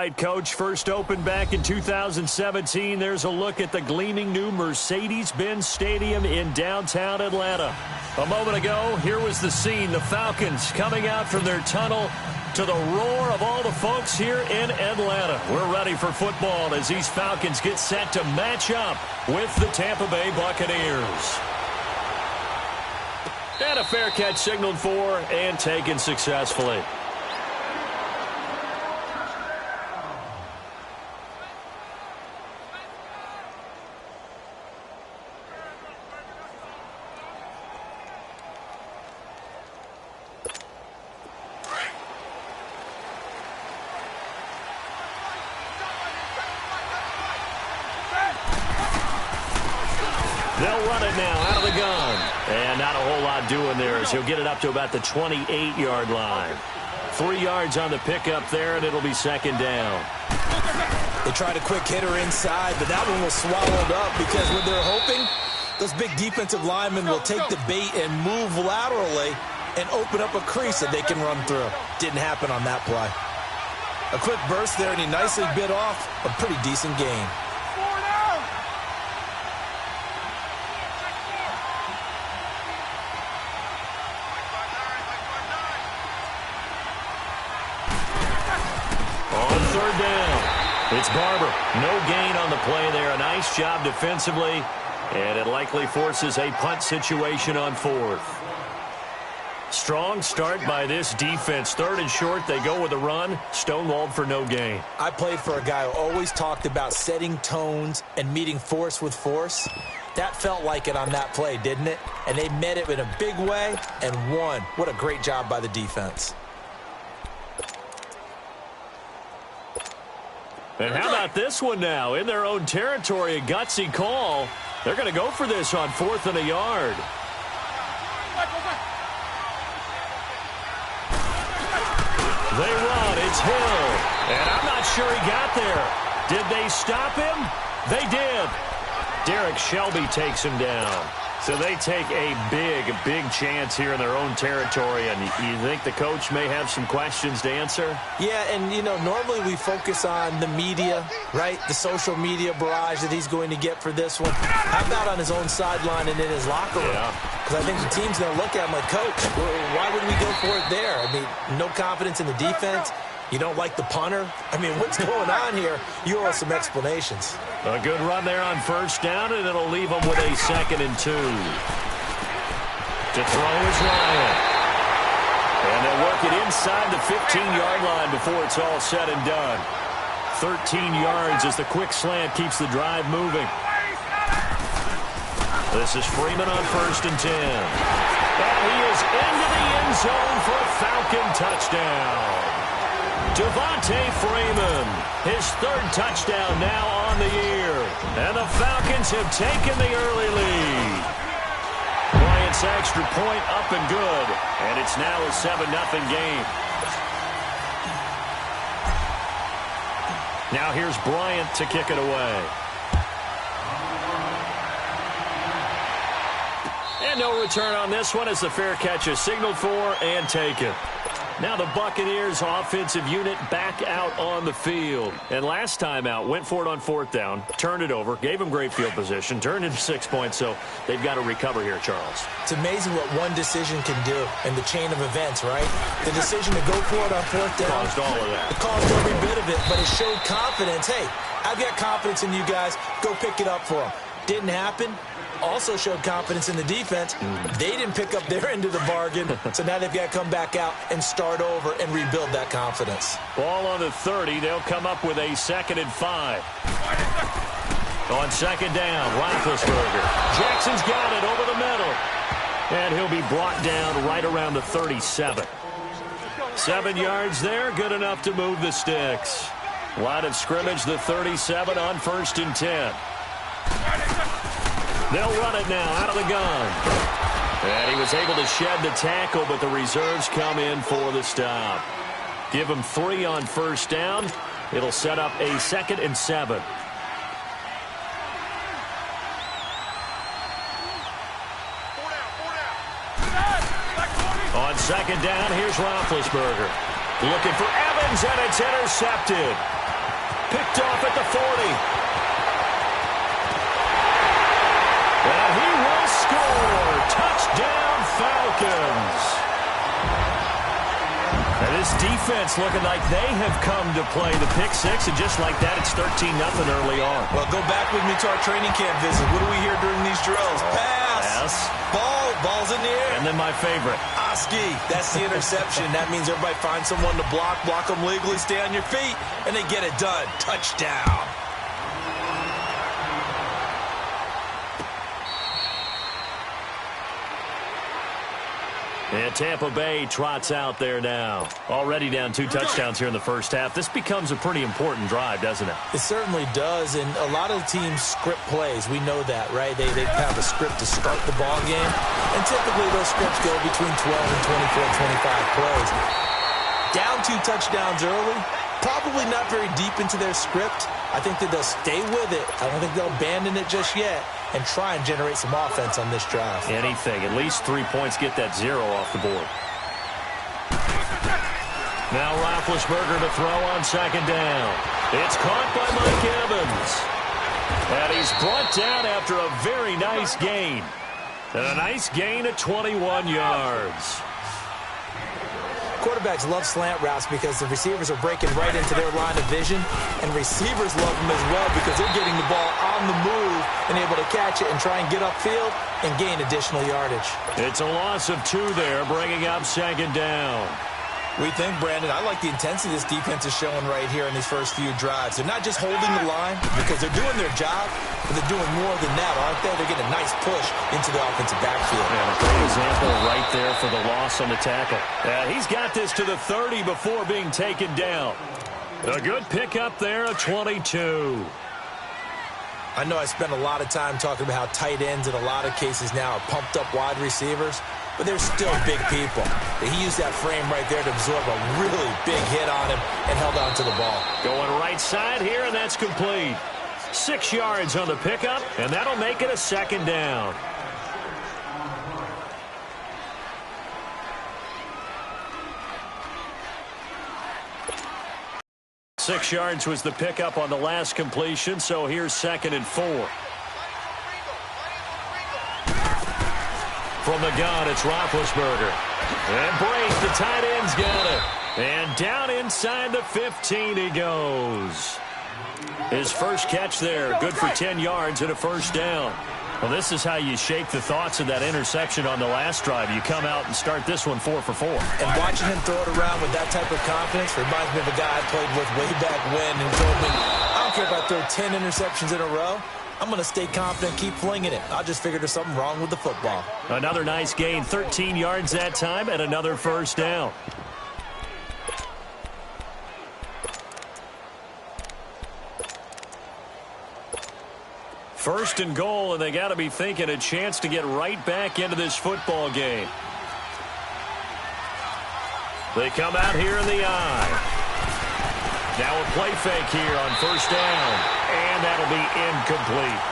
right, Coach. First opened back in 2017. There's a look at the gleaming new Mercedes-Benz Stadium in downtown Atlanta. A moment ago, here was the scene. The Falcons coming out from their tunnel to the roar of all the folks here in Atlanta. We're ready for football as these Falcons get set to match up with the Tampa Bay Buccaneers. And a fair catch signaled for and taken successfully. They'll run it now out of the gun. And not a whole lot doing there as he'll get it up to about the 28-yard line. 3 yards on the pickup there, and it'll be second down. They tried a quick hitter inside, but that one was swallowed up because when they're hoping, those big defensive linemen will take the bait and move laterally and open up a crease that they can run through. Didn't happen on that play. A quick burst there, and he nicely bit off a pretty decent gain. Third down. It's Barber. No gain on the play there. A nice job defensively, and it likely forces a punt situation on fourth. Strong start by this defense. Third and short, they go with a run. Stonewalled for no gain. I played for a guy who always talked about setting tones and meeting force with force. That felt like it on that play, didn't it? And they met it in a big way and won. What a great job by the defense. And how about this one now? In their own territory, a gutsy call. They're going to go for this on 4th and a yard. They run. It's Hill. And I'm not sure he got there. Did they stop him? They did. Derek Shelby takes him down. So they take a big chance here in their own territory. And you think the coach may have some questions to answer? Yeah, and, you know, normally we focus on the media, right? The social media barrage that he's going to get for this one. How about on his own sideline and in his locker room? Because I think the team's going to look at him like, Coach, why would we go for it there? I mean, no confidence in the defense. You don't like the punter? I mean, what's going on here? You owe us some explanations. A good run there on first down, and it'll leave them with a 2nd and 2. To throw is Ryan. And they'll work it inside the 15-yard line before it's all said and done. 13 yards as the quick slant keeps the drive moving. This is Freeman on 1st and 10. And he is into the end zone for a Falcon touchdown. Devontae Freeman, his 3rd touchdown now on the year. And the Falcons have taken the early lead. Bryant's extra point up and good. And it's now a 7-0 game. Now here's Bryant to kick it away. And no return on this one as the fair catch is signaled for and taken. Now the Buccaneers offensive unit back out on the field. And last time out, went for it on 4th down, turned it over, gave them great field position, turned into 6 points, so they've got to recover here, Charles. It's amazing what one decision can do in the chain of events, right? The decision to go for it on 4th down. Caused all of that. It caused every bit of it, but it showed confidence. Hey, I've got confidence in you guys. Go pick it up for them. Didn't happen. Also showed confidence in the defense. They didn't pick up their end of the bargain, so now they've got to come back out and start over and rebuild that confidence. Ball on the 30. They'll come up with a 2nd and 5. On 2nd down, Roethlisberger. Jackson's got it over the middle. And he'll be brought down right around the 37. 7 yards there, good enough to move the sticks. Line of scrimmage, the 37 on 1st and 10. They'll run it now out of the gun. And he was able to shed the tackle, but the reserves come in for the stop. Give him 3 on 1st down. It'll set up a 2nd and 7. On 2nd down, here's Roethlisberger. Looking for Evans, and it's intercepted. Picked off at the 40. And he will score. Touchdown, Falcons. And this defense looking like they have come to play the pick six, and just like that, it's 13-0 early on. Well, go back with me to our training camp visit. What do we hear during these drills? Pass. Ball's in the air. And then my favorite. Oski. That's the interception. That means everybody finds someone to block them legally, stay on your feet, and they get it done. Touchdown. And Tampa Bay trots out there now. Already down 2 touchdowns here in the first half. This becomes a pretty important drive, doesn't it? It certainly does, and a lot of teams script plays. We know that, right? They have a script to start the ball game, and typically those scripts go between 12 and 24, 25 plays. Down 2 touchdowns early, probably not very deep into their script. I think that they'll stay with it. I don't think they'll abandon it just yet and try and generate some offense on this drive. Anything. At least 3 points, get that 0 off the board. Now Roethlisberger to throw on second down. It's caught by Mike Evans. And he's brought down after a very nice gain. And a nice gain at 21 yards. Quarterbacks love slant routes because the receivers are breaking right into their line of vision, and receivers love them as well because they're getting the ball on the move and able to catch it and try and get upfield and gain additional yardage. It's a loss of 2 there, bringing up second down. We think, Brandon, I like the intensity this defense is showing right here in these first few drives. They're not just holding the line because they're doing their job, but they're doing more than that, aren't they? They're getting a nice push into the offensive backfield. And a great example right there for the loss on the tackle. He's got this to the 30 before being taken down. A good pickup there, a 22. I know I spent a lot of time talking about how tight ends in a lot of cases now are pumped up wide receivers, but they're still big people. He used that frame right there to absorb a really big hit on him and held on to the ball. Going right side here, and that's complete. 6 yards on the pickup, and that'll make it a second down. Six yards was the pickup on the last completion, so here's 2nd and 4. From the gun, it's Roethlisberger. And Brace, the tight end's got it. And down inside the 15 he goes. His first catch there, good for 10 yards and a first down. Well, this is how you shake the thoughts of that interception on the last drive. You come out and start this one 4 for 4. And watching him throw it around with that type of confidence reminds me of a guy I played with way back when and told me, I don't care if I throw 10 interceptions in a row. I'm going to stay confident, keep flinging it. I just figured there's something wrong with the football. Another nice gain, 13 yards that time, and another first down. First and goal, and they got to be thinking a chance to get right back into this football game. They come out here in the eye. Now a play fake here on first down, and that'll be incomplete.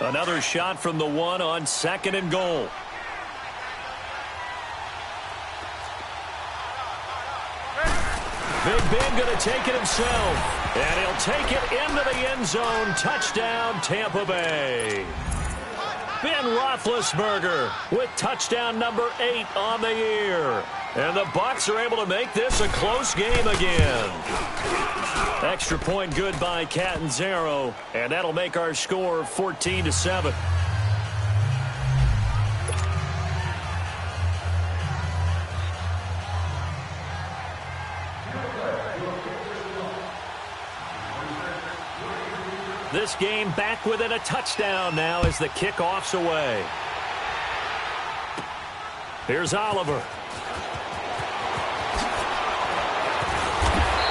Another shot from the 1 on 2nd and goal. Big Ben going to take it himself. And he'll take it into the end zone. Touchdown, Tampa Bay. Ben Roethlisberger with touchdown number 8 on the year. And the Bucs are able to make this a close game again. Extra point good by Catanzaro. And that'll make our score 14-7. This game back within a touchdown now as the kickoff's away. Here's Oliver.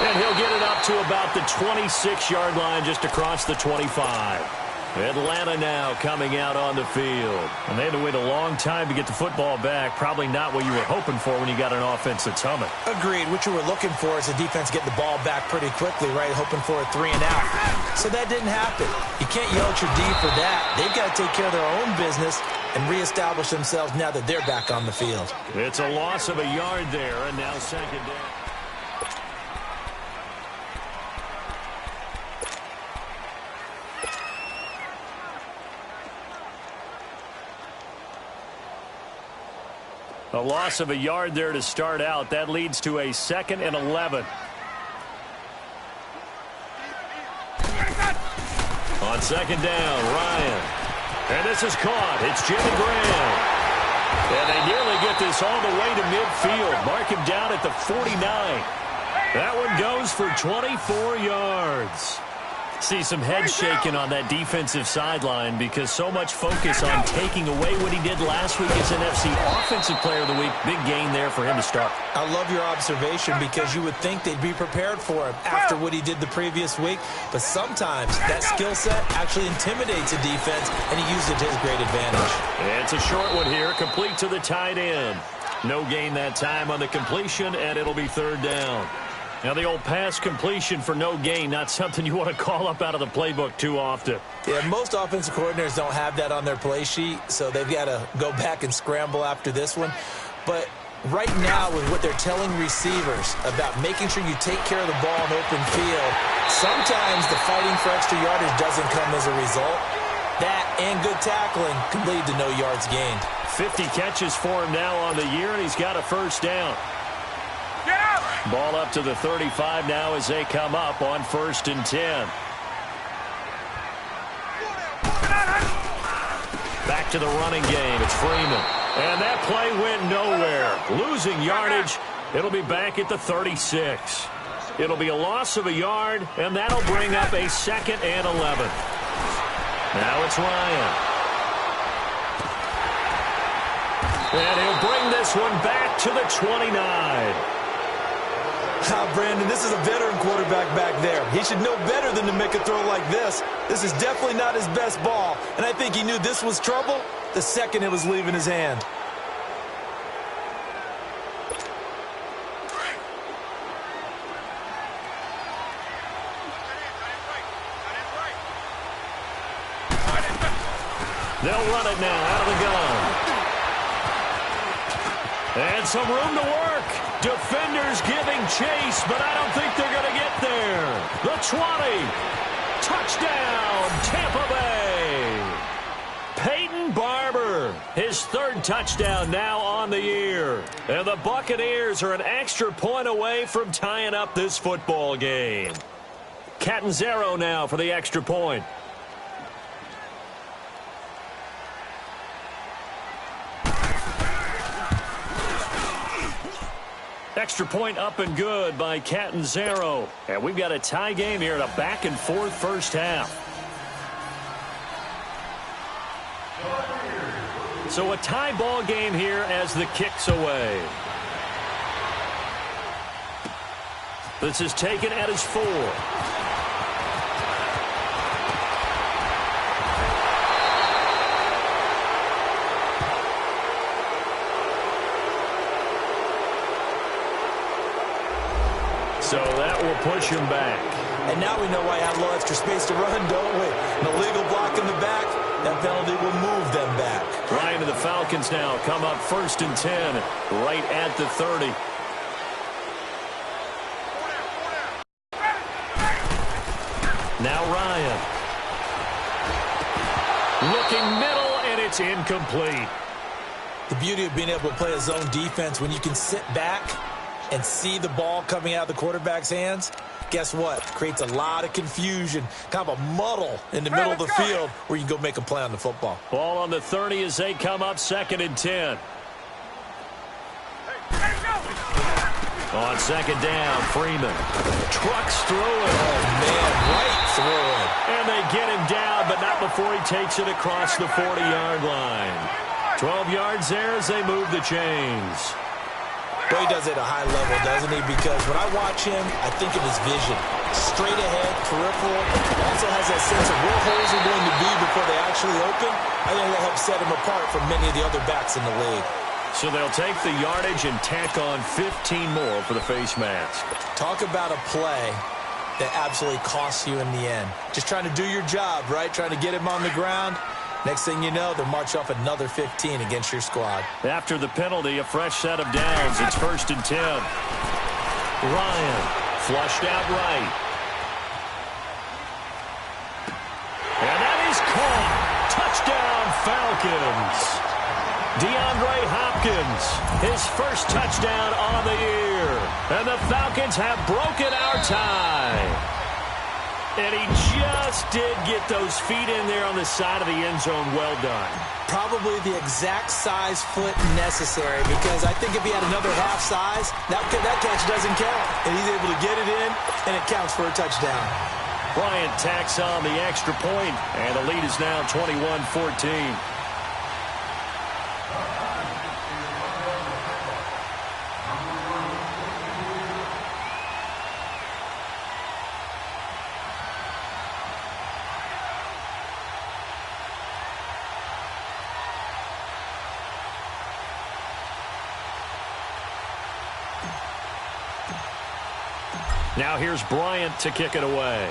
And he'll get it up to about the 26-yard line just across the 25. Atlanta now coming out on the field. And they had to wait a long time to get the football back. Probably not what you were hoping for when you got an offense that's humming. Agreed. What you were looking for is the defense getting the ball back pretty quickly, right? Hoping for a 3 and out. So that didn't happen. You can't yell at your D for that. They've got to take care of their own business and reestablish themselves now that they're back on the field. It's a loss of a yard there, and now second down. A loss of a yard there to start out. That leads to a 2nd and 11. On second down, Ryan. And this is caught. It's Jimmy Graham. And they nearly get this all the way to midfield. Mark him down at the 49. That one goes for 24 yards. See some head shaking on that defensive sideline because so much focus on taking away what he did last week as NFC Offensive Player of the Week. Big gain there for him to start. I love your observation because you would think they'd be prepared for him after what he did the previous week. But sometimes that skill set actually intimidates a defense, and he used it to his great advantage. It's a short one here, complete to the tight end. No gain that time on the completion, and it'll be 3rd down. Now, the old pass completion for no gain, not something you want to call up out of the playbook too often. Yeah, most offensive coordinators don't have that on their play sheet, so they've got to go back and scramble after this one. But right now, with what they're telling receivers about making sure you take care of the ball in open field, sometimes the fighting for extra yardage doesn't come as a result. That and good tackling can lead to no yards gained. 50 catches for him now on the year, and he's got a 1st down. Ball up to the 35 now as they come up on 1st and 10. Back to the running game. It's Freeman. And that play went nowhere. Losing yardage. It'll be back at the 36. It'll be a loss of a yard, and that'll bring up a 2nd and 11. Now it's Ryan. And he'll bring this one back to the 29. Brandon, this is a veteran quarterback back there. He should know better than to make a throw like this. This is definitely not his best ball, and I think he knew this was trouble the second it was leaving his hand. They'll run it now out of the gun. And some room to work. Defenders giving chase, but I don't think they're going to get there. The 20. Touchdown, Tampa Bay. Peyton Barber, his 3rd touchdown now on the year. And the Buccaneers are an extra point away from tying up this football game. Catanzaro now for the extra point. Extra point up and good by Catanzaro. And we've got a tie game here in a back-and-forth first half. So a tie ball game here as the kick's away. This is taken at his 4. So that will push him back. And now we know why I have a little extra space to run, don't we? An illegal block in the back, that penalty will move them back. Ryan and the Falcons now come up 1st and 10, right at the 30. Now Ryan. Looking middle, and it's incomplete. The beauty of being able to play a zone defense when you can sit back and see the ball coming out of the quarterback's hands, guess what? Creates a lot of confusion, kind of a muddle in the middle of the field where you can go make a play on the football. Ball on the 30 as they come up 2nd and 10. On 2nd down, Freeman trucks through it. Oh, man, right through it. And they get him down, but not before he takes it across the 40-yard line. 12 yards there as they move the chains. Well, he does it at a high level, doesn't he? Because when I watch him, I think of his vision. Straight ahead, peripheral. Also has that sense of where holes are going to be before they actually open. I think that helps set him apart from many of the other backs in the league. So they'll take the yardage and tack on 15 more for the face mask. Talk about a play that absolutely costs you in the end. Just trying to do your job, right? Trying to get him on the ground. Next thing you know, they'll march off another 15 against your squad. After the penalty, a fresh set of downs. It's 1st and 10. Ryan flushed out right. And that is caught. Touchdown, Falcons. DeAndre Hopkins, his first touchdown on the year. And the Falcons have broken our tie. And he just did get those feet in there on the side of the end zone. Well done. Probably the exact size foot necessary, because I think if he had another half size, that catch doesn't count. And he's able to get it in, and it counts for a touchdown. Bryant tacks on the extra point, and the lead is now 21-14. Now here's Bryant to kick it away.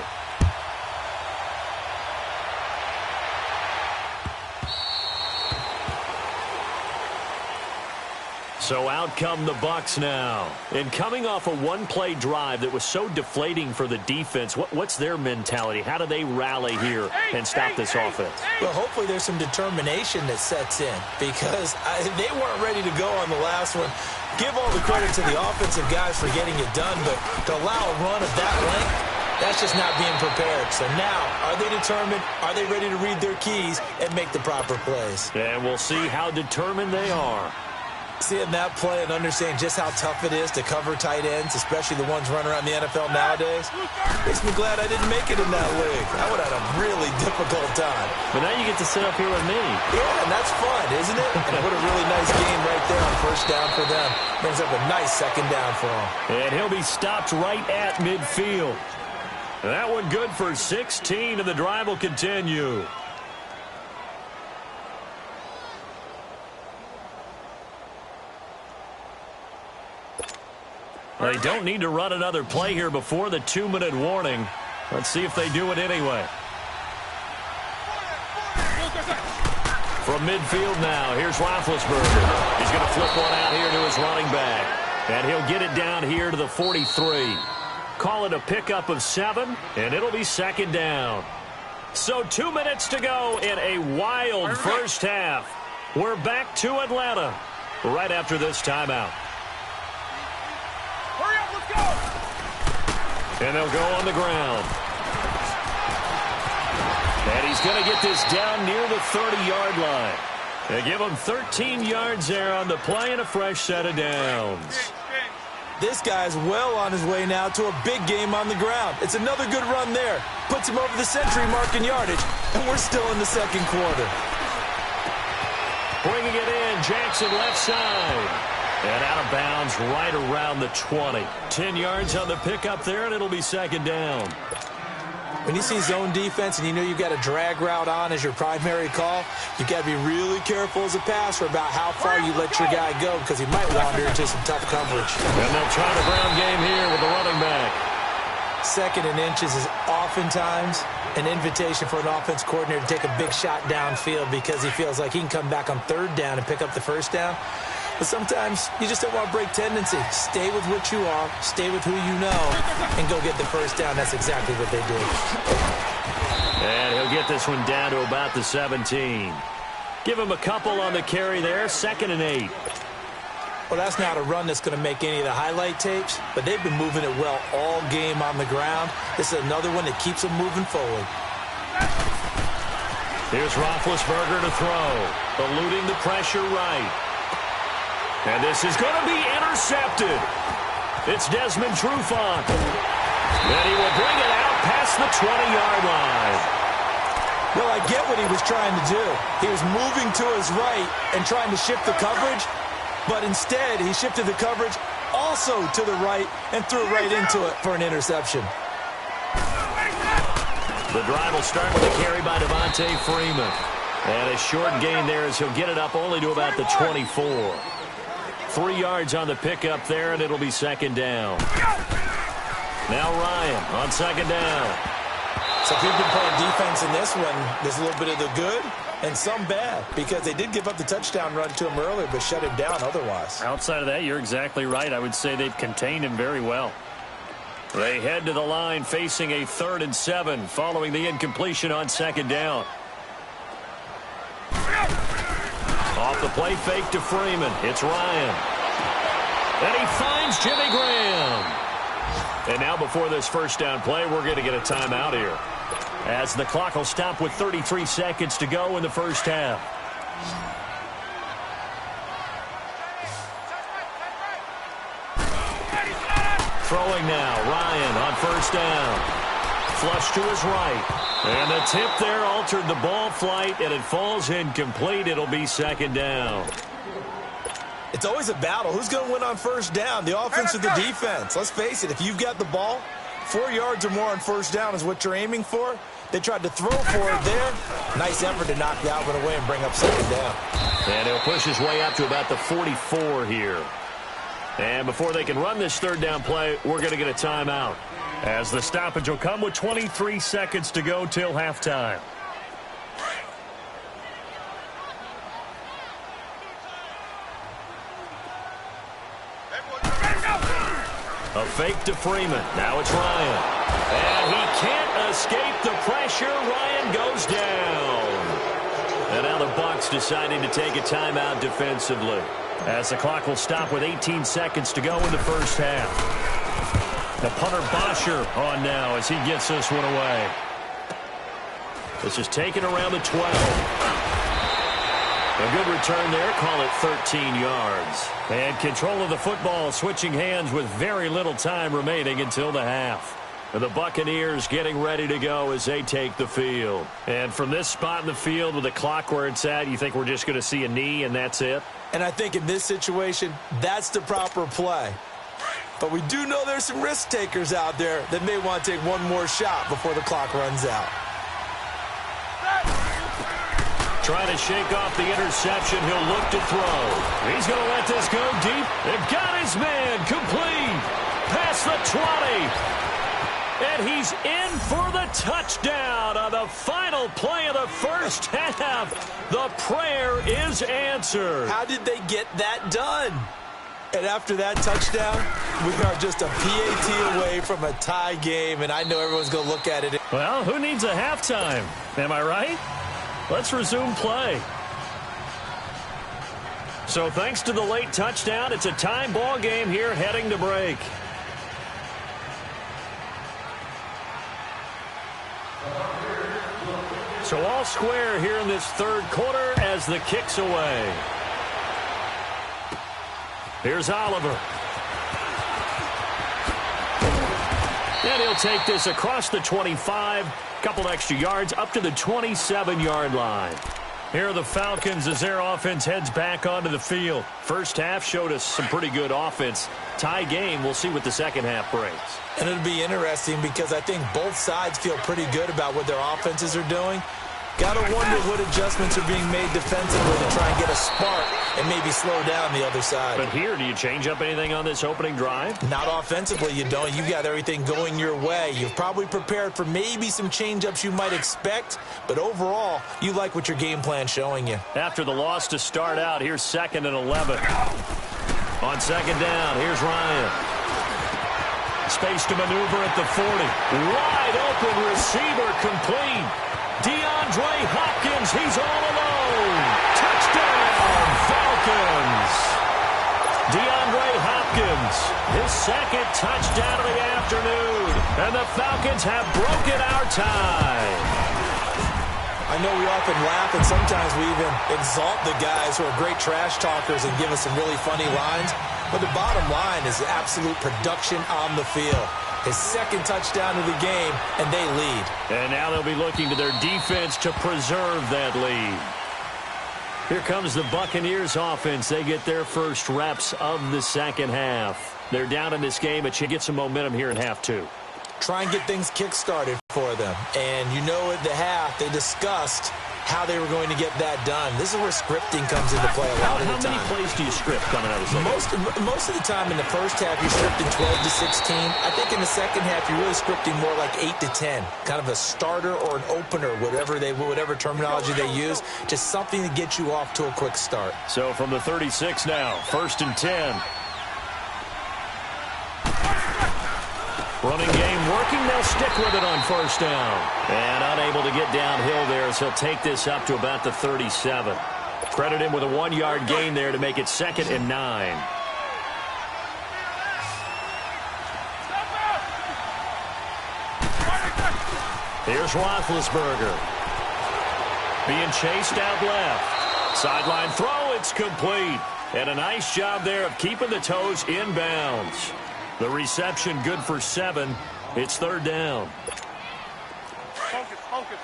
So out come the Bucs now. And coming off a one-play drive that was so deflating for the defense, what's their mentality? How do they rally here and stop this offense? Well, hopefully there's some determination that sets in, because they weren't ready to go on the last one. Give all the credit to the offensive guys for getting it done, but to allow a run of that length, that's just not being prepared. So now, are they determined? Are they ready to read their keys and make the proper plays? And we'll see how determined they are. Seeing that play and understanding just how tough it is to cover tight ends, especially the ones running around the NFL nowadays, makes me glad I didn't make it in that league. I would have had a really difficult time. But now you get to sit up here with me. Yeah, and that's fun, isn't it? And what a really nice game right there on first down for them. Brings up a nice second down for him. And he'll be stopped right at midfield. That one good for 16, and the drive will continue. They don't need to run another play here before the 2-minute warning. Let's see if they do it anyway. From midfield now, here's Roethlisberger. He's going to flip one out here to his running back. And he'll get it down here to the 43. Call it a pickup of 7, and it'll be second down. So 2 minutes to go in a wild first half. We're back to Atlanta right after this timeout. And they'll go on the ground. And he's going to get this down near the 30-yard line. They give him 13 yards there on the play and a fresh set of downs. This guy's well on his way now to a big game on the ground. It's another good run there. Puts him over the century mark in yardage, and we're still in the second quarter. Bringing it in, Jackson left side. And out of bounds right around the 20. 10 yards on the pickup there, and it'll be second down. When you see zone defense and you know you've got a drag route on as your primary call, you've got to be really careful as a passer about how far you let your guy go, because he might wander into some tough coverage. And they'll try the ground game here with the running back. Second and inches is oftentimes an invitation for an offense coordinator to take a big shot downfield because he feels like he can come back on third down and pick up the first down. But sometimes you just don't want to break tendency. Stay with what you are, stay with who you know, and go get the first down. That's exactly what they did. And he'll get this one down to about the 17. Give him a couple on the carry there, 2nd and 8. Well, that's not a run that's going to make any of the highlight tapes, but they've been moving it well all game on the ground. This is another one that keeps them moving forward. Here's Roethlisberger to throw, eluding the pressure right. And this is going to be intercepted. It's Desmond Trufant. And he will bring it out past the 20-yard line. Well, I get what he was trying to do. He was moving to his right and trying to shift the coverage. But instead, he shifted the coverage also to the right and threw right into it for an interception. The drive will start with a carry by Devontae Freeman. And a short gain there as he'll get it up only to about the 24. 3 yards on the pickup there, and it'll be second down. Now Ryan on second down. So if you've been playing defense in this one, there's a little bit of the good and some bad, because they did give up the touchdown run to him earlier, but shut him down otherwise. Outside of that, you're exactly right. I would say they've contained him very well. They head to the line facing a 3rd and 7 following the incompletion on second down. Off the play fake to Freeman. It's Ryan. And he finds Jimmy Graham. And now before this first down play, we're going to get a timeout here, as the clock will stop with 33 seconds to go in the first half. Throwing now, Ryan on first down. Flush to his right. And the tip there altered the ball flight, and it falls incomplete. It'll be second down. It's always a battle. Who's going to win on first down, the offense or the defense? Let's face it, if you've got the ball, 4 yards or more on first down is what you're aiming for. They tried to throw for it there. Nice effort to knock that one away and bring up second down. And he'll push his way up to about the 44 here. And before they can run this third down play, we're going to get a timeout, as the stoppage will come with 23 seconds to go till halftime. A fake to Freeman. Now it's Ryan. And he can't escape the pressure. Ryan goes down. And now the Bucs deciding to take a timeout defensively, as the clock will stop with 18 seconds to go in the first half. The punter Bosher on now as he gets this one away. This is taken around the 12. A good return there, call it 13 yards. And control of the football switching hands with very little time remaining until the half. The Buccaneers getting ready to go as they take the field. And from this spot in the field with the clock where it's at, you think we're just going to see a knee and that's it? And I think in this situation, that's the proper play. But we do know there's some risk takers out there that may want to take one more shot before the clock runs out. Trying to shake off the interception. He'll look to throw. He's going to let this go deep. They've got his man complete. Past the 20. And he's in for the touchdown on the final play of the first half. The prayer is answered. How did they get that done? And after that touchdown, we are just a PAT away from a tie game, and I know everyone's going to look at it. Well, who needs a halftime? Am I right? Let's resume play. So thanks to the late touchdown, it's a time ball game here heading to break. So all square here in this third quarter as the kick's away. Here's Oliver. And he'll take this across the 25. Couple extra yards up to the 27-yard line. Here are the Falcons as their offense heads back onto the field. First half showed us some pretty good offense. Tie game, we'll see what the second half brings. And it'll be interesting because I think both sides feel pretty good about what their offenses are doing. Got to wonder what adjustments are being made defensively to try and get a spark and maybe slow down the other side. But here, do you change up anything on this opening drive? Not offensively, you don't. You've got everything going your way. You've probably prepared for maybe some change-ups you might expect, but overall, you like what your game plan's showing you. After the loss to start out, here's 2nd and 11. On second down, here's Ryan. Space to maneuver at the 40. Wide open receiver complete. DeAndre Hopkins, he's all alone. Touchdown, Falcons. DeAndre Hopkins, his second touchdown of the afternoon. And the Falcons have broken our tie. I know we often laugh and sometimes we even exalt the guys who are great trash talkers and give us some really funny lines. But the bottom line is absolute production on the field. His second touchdown of the game, and they lead. And now they'll be looking to their defense to preserve that lead. Here comes the Buccaneers offense. They get their first reps of the second half. They're down in this game, but you get some momentum here in half two. Try and get things kick-started for them. And you know at the half, they discussed how they were going to get that done. This is where scripting comes into play a lot of the time. How many plays do you script coming out of the second? Most of the time in the first half, you're scripting 12 to 16. I think in the second half, you're really scripting more like 8 to 10. Kind of a starter or an opener, whatever terminology they use. Just something to get you off to a quick start. So from the 36 now, 1st and 10. Running game working. They'll stick with it on 1st down. And unable to get downhill there, so he'll take this up to about the 37. Credit him with a 1-yard gain there to make it 2nd and 9. Here's Roethlisberger. Being chased out left. Sideline throw, it's complete. And a nice job there of keeping the toes inbounds. The reception good for 7. It's 3rd down. Focus, focus.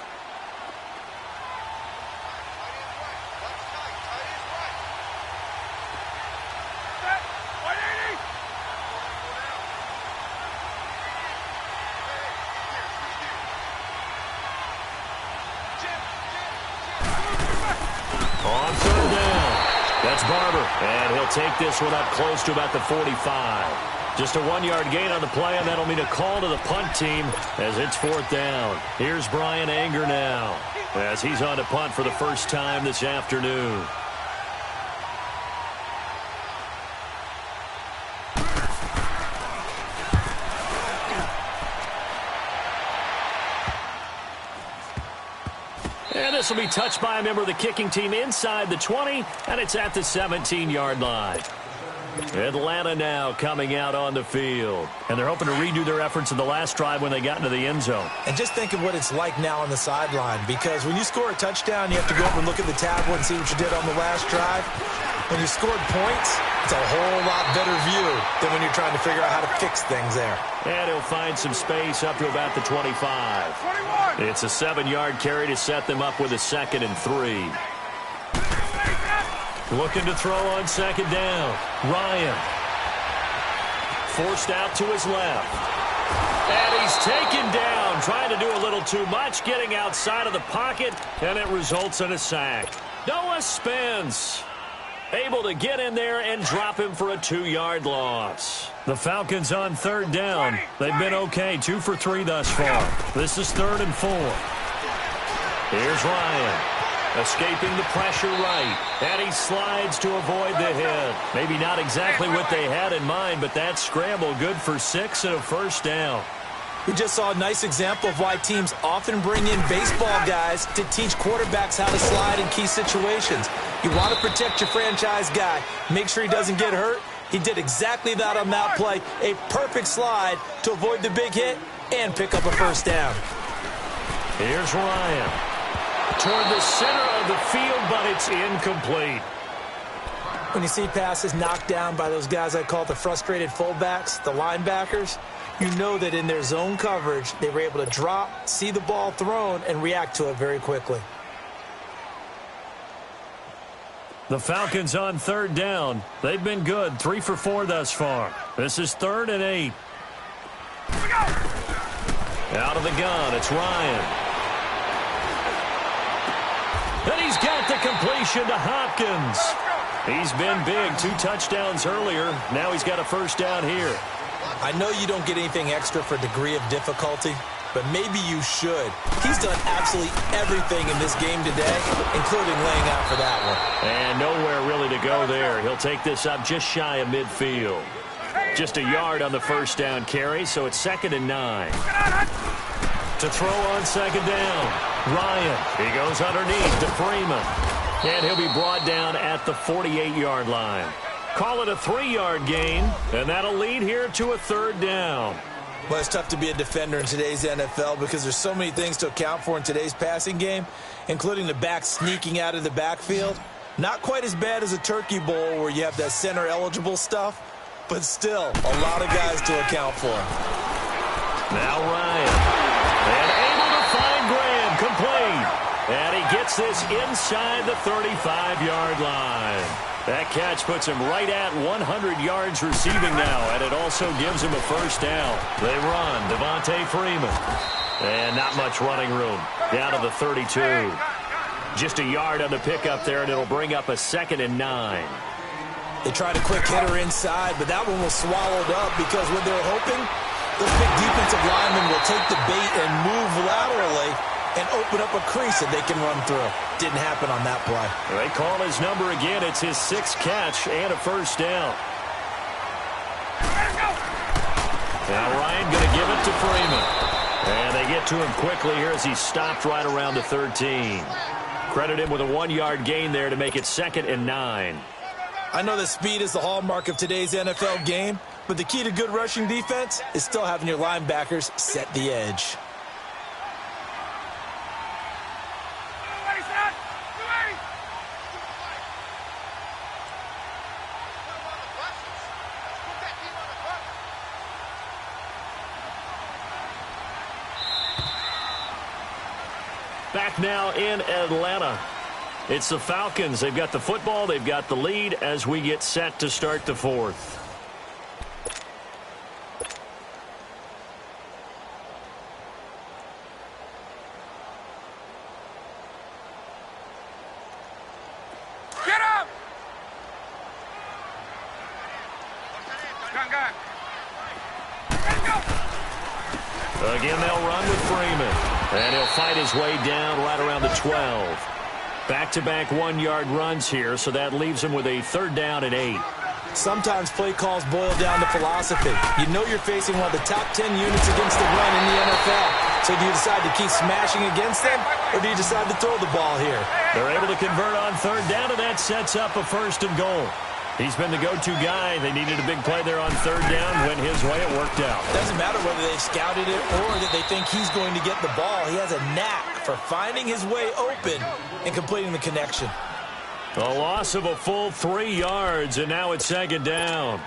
On 3rd down. That's Barber. And he'll take this one up close to about the 45. Just a 1-yard gain on the play, and that'll mean a call to the punt team as it's 4th down. Here's Brian Anger now as he's on to punt for the first time this afternoon. And this will be touched by a member of the kicking team inside the 20, and it's at the 17-yard line. Atlanta now coming out on the field. And they're hoping to redo their efforts in the last drive when they got into the end zone. And just think of what it's like now on the sideline, because when you score a touchdown, you have to go over and look at the tablet and see what you did on the last drive. When you scored points, it's a whole lot better view than when you're trying to figure out how to fix things there. And he'll find some space up to about the 25. 21. It's a 7-yard carry to set them up with a 2nd and 3. Looking to throw on 2nd down. Ryan. Forced out to his left. And he's taken down, trying to do a little too much, getting outside of the pocket, and it results in a sack. Noah Spence able to get in there and drop him for a 2-yard loss. The Falcons on 3rd down. They've been okay, 2 for 3 thus far. This is 3rd and 4. Here's Ryan. Escaping the pressure right. And he slides to avoid the hit. Maybe not exactly what they had in mind, but that scramble good for 6 and a 1st down. We just saw a nice example of why teams often bring in baseball guys to teach quarterbacks how to slide in key situations. You want to protect your franchise guy. Make sure he doesn't get hurt. He did exactly that on that play. A perfect slide to avoid the big hit and pick up a 1st down. Here's Ryan. Toward the center of the field, but it's incomplete. When you see passes knocked down by those guys I call the frustrated fullbacks, the linebackers, you know that in their zone coverage, they were able to drop, see the ball thrown, and react to it very quickly. The Falcons on 3rd down. They've been good, 3 for 4 thus far. This is 3rd and 8. Out of the gun, it's Ryan. And he's got the completion to Hopkins. He's been big, 2 touchdowns earlier. Now he's got a 1st down here. I know you don't get anything extra for degree of difficulty, but maybe you should. He's done absolutely everything in this game today, including laying out for that one. And nowhere really to go there. He'll take this up just shy of midfield. Just a yard on the 1st down carry, so it's 2nd and 9. To throw on 2nd down. Ryan, he goes underneath to Freeman. And he'll be brought down at the 48-yard line. Call it a 3-yard gain, and that'll lead here to a 3rd down. Well, it's tough to be a defender in today's NFL because there's so many things to account for in today's passing game, including the back sneaking out of the backfield. Not quite as bad as a turkey bowl where you have that center-eligible stuff, but still a lot of guys to account for. Now Ryan. And able to find Graham, complete. And he gets gets this inside the 35-yard line. That catch puts him right at 100 yards receiving now, and it also gives him a first down. They run, Devontae Freeman. And not much running room. Down to the 32. Just a yard on the pickup there, and it'll bring up a 2nd and 9. They tried a quick hitter inside, but that one was swallowed up because what they're hoping, those big defensive linemen will take the bait and move laterally and open up a crease that they can run through. Didn't happen on that play. They call his number again. It's his 6th catch and a first down. Now Ryan going to give it to Freeman. And they get to him quickly here as he stopped right around the 13. Credit him with a 1-yard gain there to make it 2nd and 9. I know that speed is the hallmark of today's NFL game, but the key to good rushing defense is still having your linebackers set the edge. Back now in Atlanta. It's the Falcons. They've got the football. They've got the lead as we get set to start the 4th. Get up! Again, they'll run with Freeman. And he'll fight his way down right around the 12. Back-to-back 1-yard runs here, so that leaves him with a 3rd down and 8. Sometimes play calls boil down to philosophy. You know you're facing one of the top 10 units against the run in the NFL. So do you decide to keep smashing against them, or do you decide to throw the ball here? They're able to convert on 3rd down, and that sets up a 1st and goal. He's been the go-to guy. They needed a big play there on 3rd down. Went his way. It worked out. Doesn't matter whether they scouted it or that they think he's going to get the ball. He has a knack for finding his way open and completing the connection. A loss of a full 3 yards, and now it's 2nd down.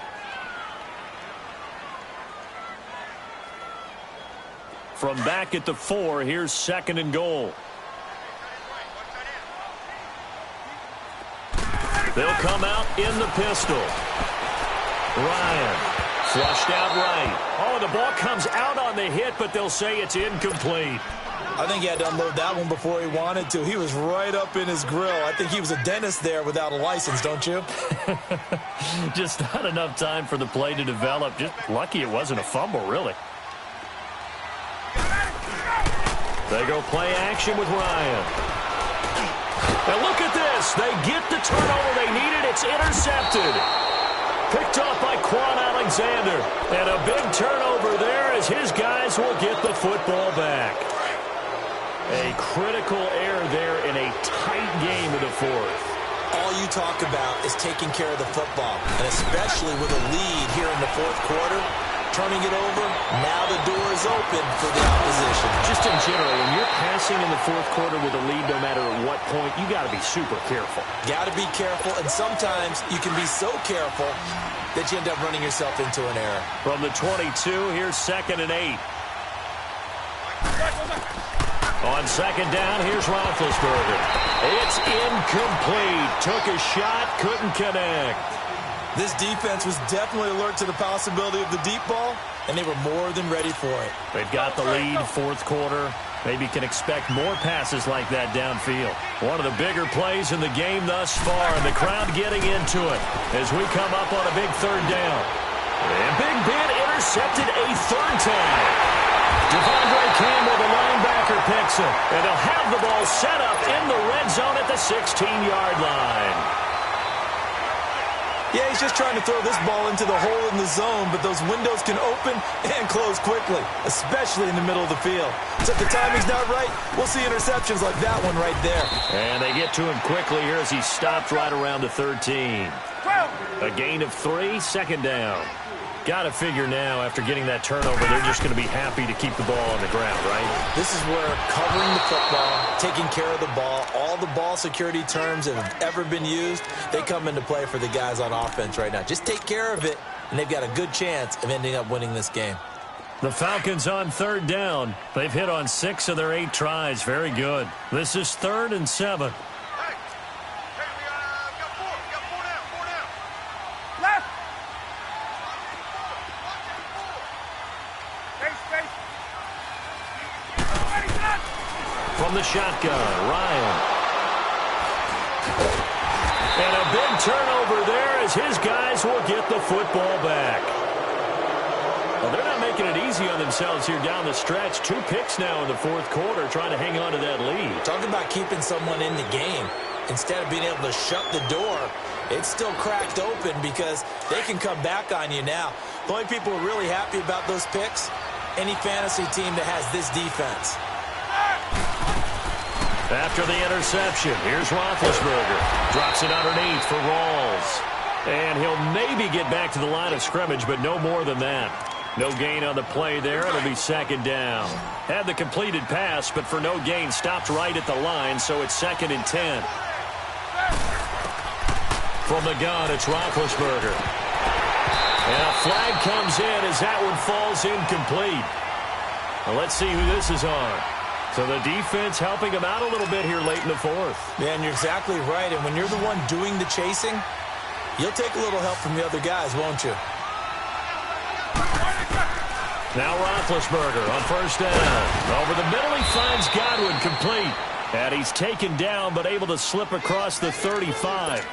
From back at the 4, here's 2nd and goal. They'll come out in the pistol. Ryan flushed out right. Oh, the ball comes out on the hit, but they'll say it's incomplete. I think he had to unload that one before he wanted to. He was right up in his grill. I think he was a dentist there without a license, don't you? Just not enough time for the play to develop. Just lucky it wasn't a fumble, really. They go play action with Ryan. Now look at this. They get the turnover they needed. It's intercepted. Picked off by Quan Alexander. And a big turnover there as his guys will get the football back. A critical error there in a tight game of the 4th. All you talk about is taking care of the football, and especially with a lead here in the 4th quarter, turning it over, now the door is open for the opposition. Just in general, when you're passing in the 4th quarter with a lead, no matter at what point, you got to be super careful. Got to be careful, and sometimes you can be so careful that you end up running yourself into an error. From the 22, here's 2nd and 8. On 2nd down, here's Roethlisberger. It's incomplete. Took a shot, couldn't connect. This defense was definitely alert to the possibility of the deep ball, and they were more than ready for it. They've got the lead, 4th quarter. Maybe can expect more passes like that downfield. One of the bigger plays in the game thus far, and the crowd getting into it as we come up on a big 3rd down. And Big Ben intercepted a 3rd time. Devondre Campbell, the linebacker, picks him. And they'll have the ball set up in the red zone at the 16-yard line. Yeah, he's just trying to throw this ball into the hole in the zone, but those windows can open and close quickly, especially in the middle of the field. So if the timing's not right, we'll see interceptions like that one right there. And they get to him quickly here as he stopped right around the 13. A gain of 3, 2nd down. Got to figure now, after getting that turnover, they're just going to be happy to keep the ball on the ground, right? This is where covering the football, taking care of the ball, all the ball security terms that have ever been used, they come into play for the guys on offense right now. Just take care of it, and they've got a good chance of ending up winning this game. The Falcons on third down. They've hit on 6 of their 8 tries. Very good. This is 3rd and 7. Hey, we got 4. We got 4 down. 4 down. Left. Space. Ready, set. From the shotgun, Ryan. And a big turnover there as his guys will get the football back. Well, they're not making it easy on themselves here down the stretch. 2 picks now in the 4th quarter, trying to hang on to that lead. Talk about keeping someone in the game. Instead of being able to shut the door, it's still cracked open because they can come back on you now. The only people who are really happy about those picks, any fantasy team that has this defense. After the interception, here's Roethlisberger. Drops it underneath for Rawls. And he'll maybe get back to the line of scrimmage, but no more than that. No gain on the play there. It'll be 2nd down. Had the completed pass, but for no gain, stopped right at the line, so it's 2nd and 10. From the gun, it's Roethlisberger. And a flag comes in as that one falls incomplete. Well, let's see who this is on. So the defense helping him out a little bit here late in the 4th. Yeah, and you're exactly right. And when you're the one doing the chasing, you'll take a little help from the other guys, won't you? Now Roethlisberger on 1st down. Over the middle, he finds Godwin complete. And he's taken down, but able to slip across the 35.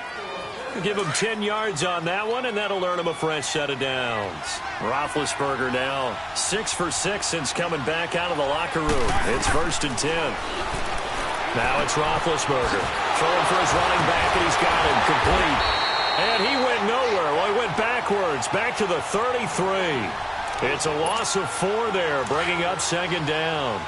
Give him 10 yards on that one, and that'll earn him a fresh set of downs. Roethlisberger now 6 for 6 since coming back out of the locker room. It's 1st and 10. Now it's Roethlisberger. Throwing for his running back, and he's got him complete. And he went nowhere. Well, he went backwards, back to the 33. It's a loss of 4 there, bringing up 2nd down.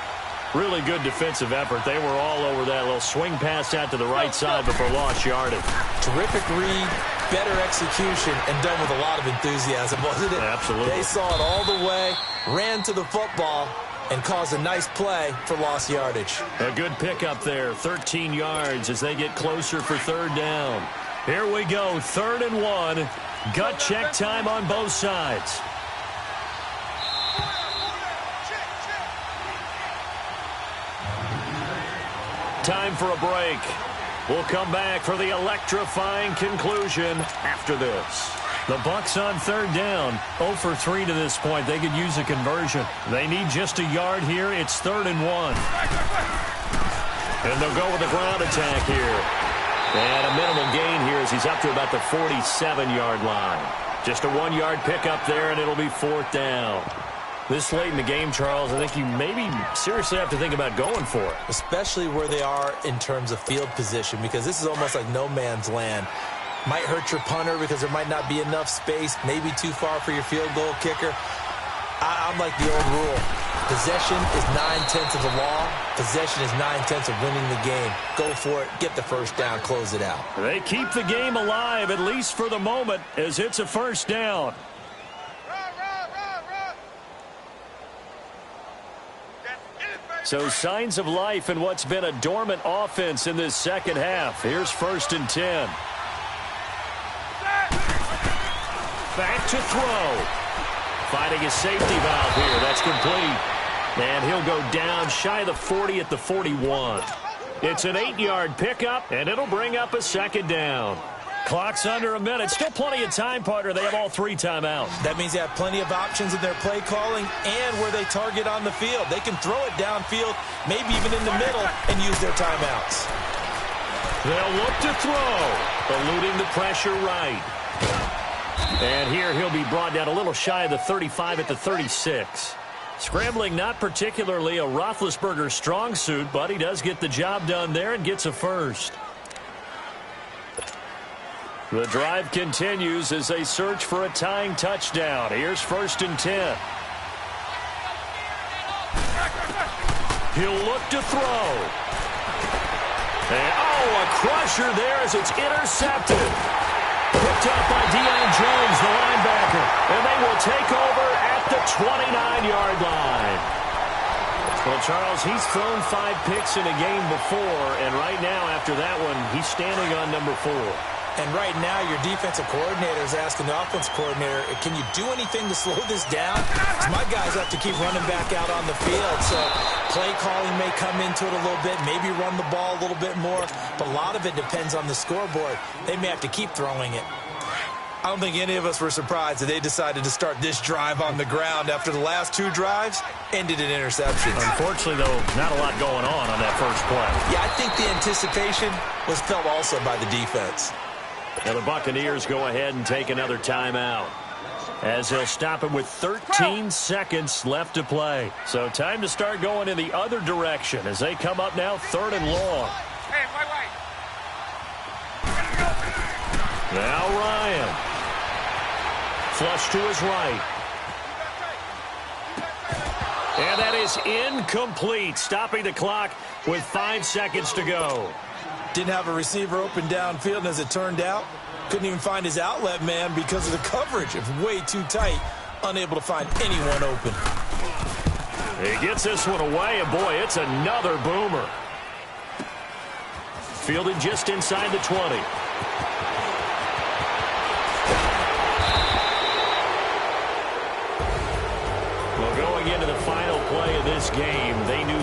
Really good defensive effort. They were all over that little swing pass out to the right side before lost yardage. Terrific read, better execution, and done with a lot of enthusiasm, wasn't it? Absolutely. They saw it all the way, ran to the football, and caused a nice play for lost yardage. A good pickup there, 13 yards as they get closer for 3rd down. Here we go, 3rd and 1. Gut check time on both sides. Time for a break. We'll come back for the electrifying conclusion after this. The Bucs on 3rd down. 0 for 3 to this point. They could use a conversion. They need just a yard here. It's 3rd and 1. And they'll go with a ground attack here. And a minimal gain here as he's up to about the 47-yard line. Just a 1-yard pickup there, and it'll be 4th down. This late in the game, Charles, I think you maybe seriously have to think about going for it. Especially where they are in terms of field position, because this is almost like no man's land. Might hurt your punter because there might not be enough space, maybe too far for your field goal kicker. I'm like the old rule. Possession is 9/10 of the law. Possession is 9/10 of winning the game. Go for it, get the 1st down, close it out. They keep the game alive, at least for the moment, as it's a 1st down. So signs of life in what's been a dormant offense in this 2nd half. Here's 1st and 10. Back to throw. Finding a safety valve here. That's complete. And he'll go down shy of the 40 at the 41. It's an 8-yard pickup, and it'll bring up a 2nd down. Clock's under a minute. Still plenty of time, partner. They have all 3 timeouts. That means they have plenty of options in their play calling and where they target on the field. They can throw it downfield, maybe even in the middle, and use their timeouts. They'll look to throw, eluding the pressure right. And here he'll be brought down a little shy of the 35 at the 36. Scrambling not particularly a Roethlisberger strong suit, but he does get the job done there and gets a 1st. The drive continues as they search for a tying touchdown. Here's 1st and 10. He'll look to throw. And, a crusher there as it's intercepted. Picked up by Deion Jones, the linebacker. And they will take over at the 29-yard line. Well, Charles, he's thrown 5 picks in a game before, and right now after that one, he's standing on number 4. And right now, your defensive coordinator is asking the offensive coordinator, can you do anything to slow this down? Because my guys have to keep running back out on the field. So play calling may come into it a little bit, maybe run the ball a little bit more. But a lot of it depends on the scoreboard. They may have to keep throwing it. I don't think any of us were surprised that they decided to start this drive on the ground after the last 2 drives ended in interceptions. Unfortunately, though, not a lot going on that first play. Yeah, I think the anticipation was felt also by the defense. Now the Buccaneers go ahead and take another timeout, as they'll stop it with 13 seconds left to play. So time to start going in the other direction as they come up now 3rd and long. Hey, wait. Now Ryan. Flush to his right. And that is incomplete, stopping the clock with 5 seconds to go. Didn't have a receiver open downfield, and as it turned out, couldn't even find his outlet man because of the coverage. It's way too tight, unable to find anyone open. He gets this one away, and boy, it's another boomer. Fielded just inside the 20. Well, going into the final play of this game, they knew